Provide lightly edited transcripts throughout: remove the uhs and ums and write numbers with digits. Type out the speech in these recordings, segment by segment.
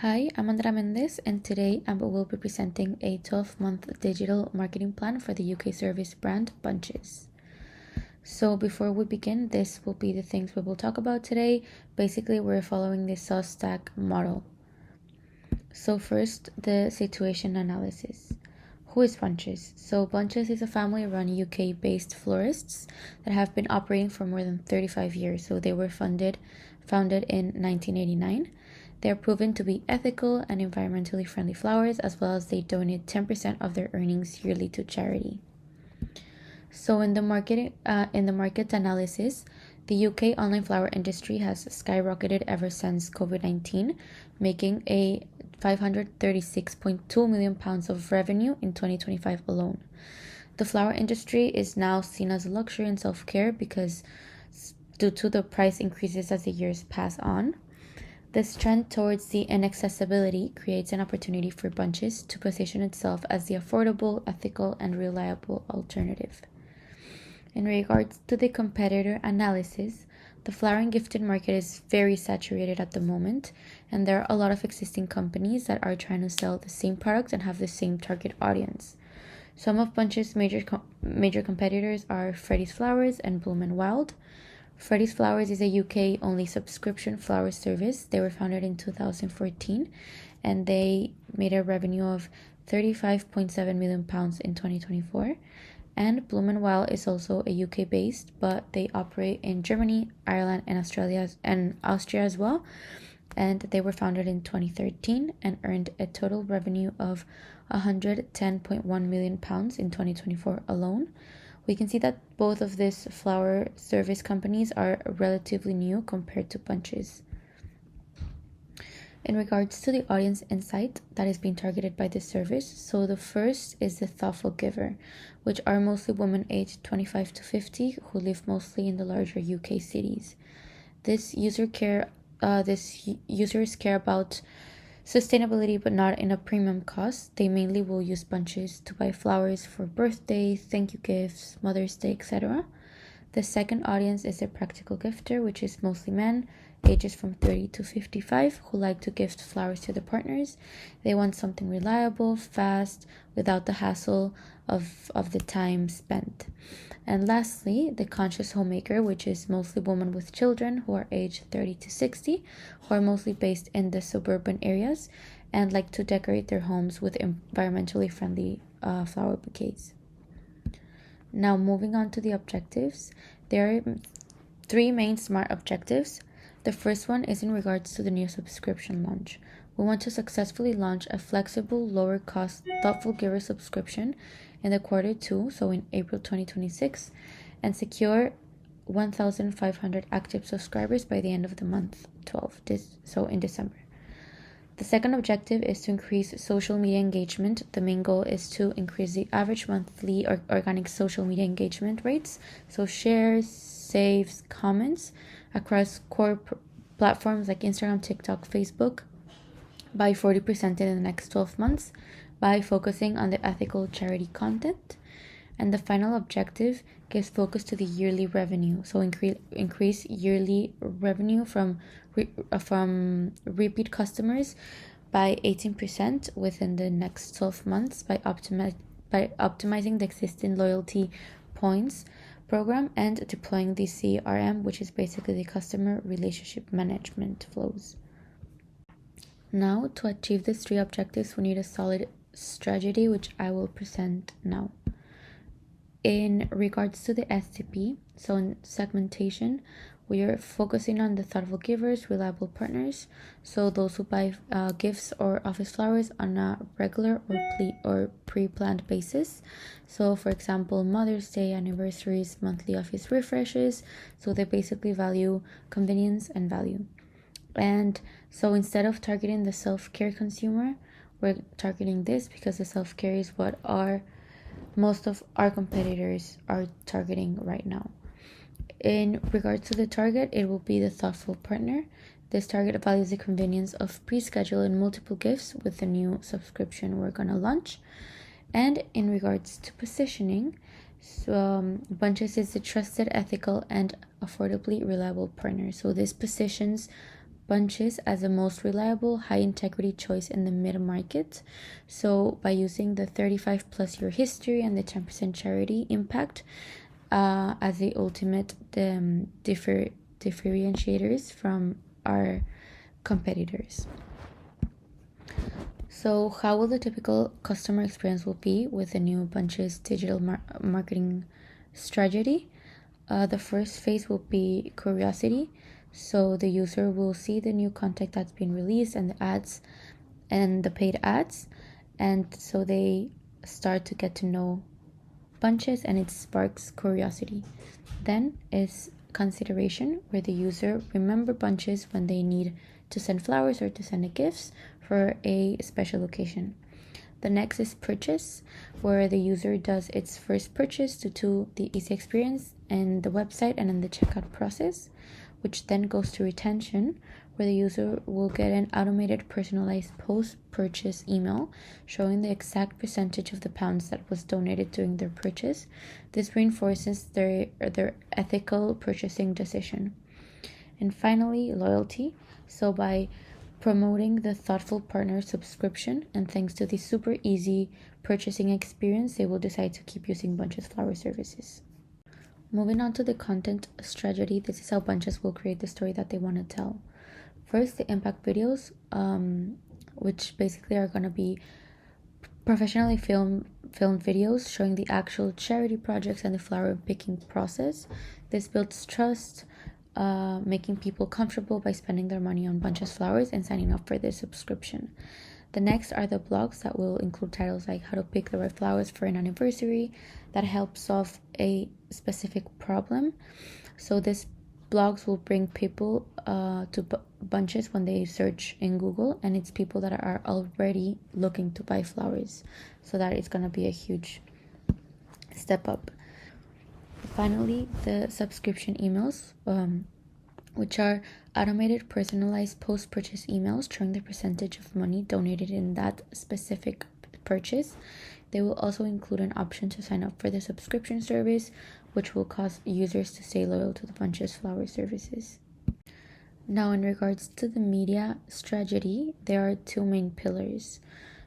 Hi, I'm Andra Mendez, and today I will be presenting a 12-month digital marketing plan for the UK service brand Bunches. So before we begin, this will be the things we will talk about today. Basically, we're following the sauce stack model. So first, the situation analysis. Who is Bunches? So Bunches is a family-run UK-based florists that have been operating for more than 35 years. So they were founded in 1989. They are proven to be ethical and environmentally friendly flowers, as well as they donate 10% of their earnings yearly to charity. So in the market analysis, the UK online flower industry has skyrocketed ever since COVID-19, making a £536.2 million of revenue in 2025 alone. The flower industry is now seen as a luxury and self-care because due to the price increases as the years pass on. This trend towards the inaccessibility creates an opportunity for Bunches to position itself as the affordable, ethical, and reliable alternative. In regards to the competitor analysis, the flower and gifted market is very saturated at the moment, and there are a lot of existing companies that are trying to sell the same product and have the same target audience. Some of Bunches' major competitors are Freddy's Flowers and Bloom & Wild. Freddy's Flowers is a UK-only subscription flower service. They were founded in 2014, and they made a revenue of £35.7 million in 2024. And Bloom & Wild is also a UK-based, but they operate in Germany, Ireland, and Austria as well. And they were founded in 2013 and earned a total revenue of £110.1 million in 2024 alone. We can see that both of these flower service companies are relatively new compared to Bunches. In regards to the audience insight that is being targeted by this service, so the first is the thoughtful giver, which are mostly women aged 25 to 50 who live mostly in the larger UK cities. These users care about sustainability, but not in a premium cost. They mainly will use Bunches to buy flowers for birthdays, thank you gifts, Mother's Day, etc. The second audience is a practical gifter, which is mostly men, ages from 30 to 55, who like to gift flowers to their partners. They want something reliable, fast, without the hassle of the time spent. And lastly, the conscious homemaker, which is mostly women with children who are aged 30 to 60, who are mostly based in the suburban areas and like to decorate their homes with environmentally friendly flower bouquets. Now, moving on to the objectives, there are three main SMART objectives. The first one is in regards to the new subscription launch. We want to successfully launch a flexible, lower cost, thoughtful giver subscription in the quarter 2, so in April 2026, and secure 1,500 active subscribers by the end of the month 12, so in December. The second objective is to increase social media engagement. The main goal is to increase the average monthly organic social media engagement rates, so shares, saves, comments, across core platforms like Instagram, TikTok, Facebook by 40% in the next 12 months by focusing on the ethical charity content. And the final objective gives focus to the yearly revenue, so increase yearly revenue from repeat customers by 18% within the next 12 months by optimizing the existing loyalty points program and deploying the CRM, which is basically the customer relationship management flows. Now, to achieve these three objectives, we need a solid strategy, which I will present now. In regards to the STP, so in segmentation, we are focusing on the thoughtful givers, reliable partners, so those who buy gifts or office flowers on a regular or pre-planned basis. So for example, Mother's Day, anniversaries, monthly office refreshes, so they basically value convenience and value. And so instead of targeting the self-care consumer, we're targeting this because the self-care is what most of our competitors are targeting right now. In regards to the target, it will be the thoughtful partner. This target values the convenience of pre-schedule and multiple gifts with the new subscription we're going to launch. And in regards to positioning, Bunches is the trusted, ethical, and affordably reliable partner. So this positions Bunches as the most reliable, high-integrity choice in the mid-market. So by using the 35-plus year history and the 10% charity impact as the ultimate differentiators from our competitors. So how will the typical customer experience will be with the new Bunches digital marketing strategy? The first phase will be curiosity. So the user will see the new content that's been released and the ads and the paid ads. And so they start to get to know Bunches and it sparks curiosity. Then is consideration, where the user remember Bunches when they need to send flowers or to send gifts for a special occasion. The next is purchase, where the user does its first purchase due to the easy experience in the website and in the checkout process, which then goes to retention, where the user will get an automated personalized post-purchase email showing the exact percentage of the pounds that was donated during their purchase. This reinforces their ethical purchasing decision. And finally, loyalty. So by promoting the thoughtful partner subscription and thanks to the super easy purchasing experience, they will decide to keep using Bunches flower services. Moving on to the content strategy, this is how Bunches will create the story that they want to tell. First, the impact videos, which basically are going to be professionally filmed videos showing the actual charity projects and the flower picking process. This builds trust, making people comfortable by spending their money on Bunches flowers and signing up for their subscription. The next are the blogs that will include titles like how to pick the right flowers for an anniversary that help solve a specific problem. So this blogs will bring people to Bunches when they search in Google, and it's people that are already looking to buy flowers, so that is going to be a huge step up. Finally, the subscription emails, which are automated personalized post-purchase emails showing the percentage of money donated in that specific purchase. They will also include an option to sign up for the subscription service, which will cause users to stay loyal to the Bunches flower services. Now, in regards to the media strategy, there are two main pillars.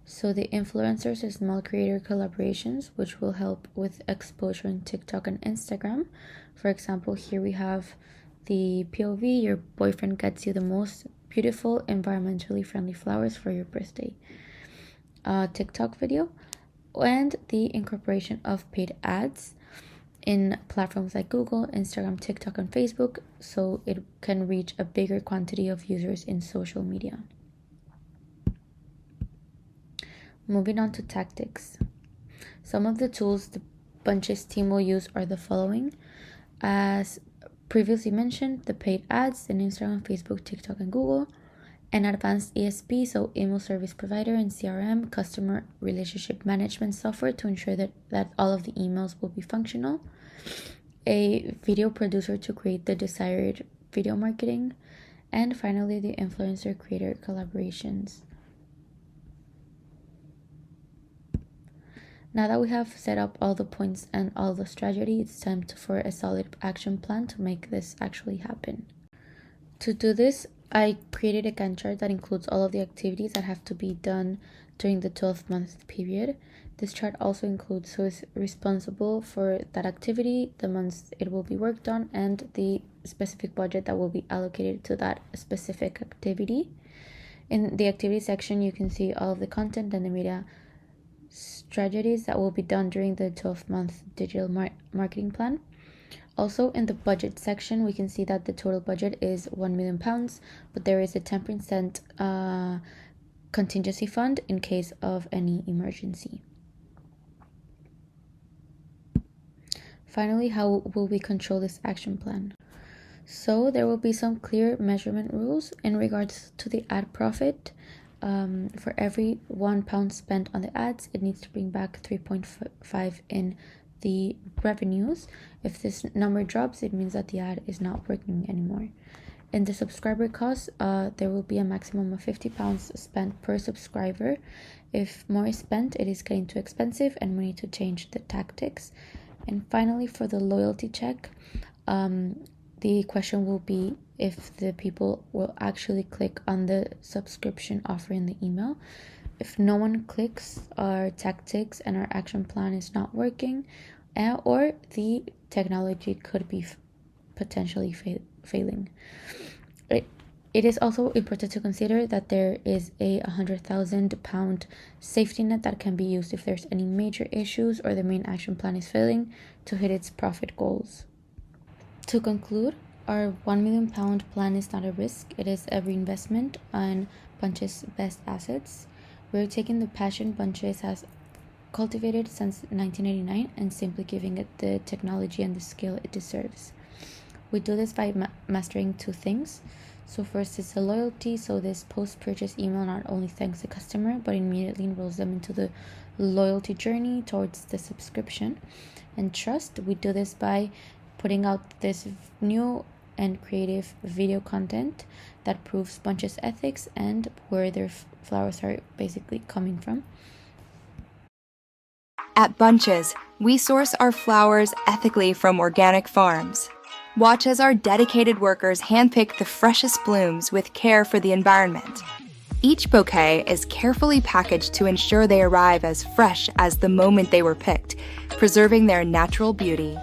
So the influencers and small creator collaborations, which will help with exposure on TikTok and Instagram. For example, here we have the POV, your boyfriend gets you the most beautiful, environmentally friendly flowers for your birthday TikTok video, and the incorporation of paid ads in platforms like Google, Instagram, TikTok, and Facebook, so it can reach a bigger quantity of users in social media. Moving on to tactics. Some of the tools the Bunches team will use are the following. As previously mentioned, the paid ads in Instagram, Facebook, TikTok, and Google, an advanced ESP, so email service provider, and CRM, customer relationship management software, to ensure that all of the emails will be functional, a video producer to create the desired video marketing, and finally the influencer creator collaborations. Now that we have set up all the points and all the strategy, it's time for a solid action plan to make this actually happen. To do this, I created a Gantt chart that includes all of the activities that have to be done during the 12-month period. This chart also includes who is responsible for that activity, the months it will be worked on, and the specific budget that will be allocated to that specific activity. In the activity section, you can see all of the content and the media strategies that will be done during the 12-month digital marketing plan. Also, in the budget section, we can see that the total budget is £1 million, but there is a 10% contingency fund in case of any emergency. Finally, how will we control this action plan? So there will be some clear measurement rules in regards to the ad profit. For every £1 spent on the ads, it needs to bring back 3.5 in the revenues. If this number drops, it means that the ad is not working anymore. In the subscriber cost, there will be a maximum of £50 spent per subscriber. If more is spent, it is getting too expensive and we need to change the tactics. And finally, for the loyalty check, the question will be if the people will actually click on the subscription offer in the email. If no one clicks, our tactics and our action plan is not working, or the technology could be potentially failing. It is also important to consider that there is a £100,000 safety net that can be used if there's any major issues or the main action plan is failing to hit its profit goals. To conclude, our £1 million plan is not a risk, it is a reinvestment on Bunch's best assets. We're taking the passion Bunches has cultivated since 1989 and simply giving it the technology and the skill it deserves. We do this by mastering two things. So first is the loyalty. So this post-purchase email not only thanks the customer, but immediately enrolls them into the loyalty journey towards the subscription. And trust, we do this by putting out this new and creative video content that proves Bunch's ethics and where their flowers are basically coming from. At Bunches, we source our flowers ethically from organic farms. Watch as our dedicated workers handpick the freshest blooms with care for the environment. Each bouquet is carefully packaged to ensure they arrive as fresh as the moment they were picked, preserving their natural beauty.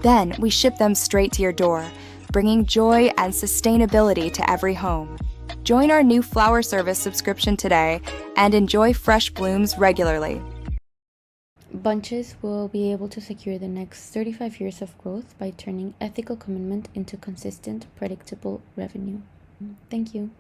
Then we ship them straight to your door, bringing joy and sustainability to every home. Join our new flower service subscription today and enjoy fresh blooms regularly. Bunches will be able to secure the next 35 years of growth by turning ethical commitment into consistent, predictable revenue. Thank you.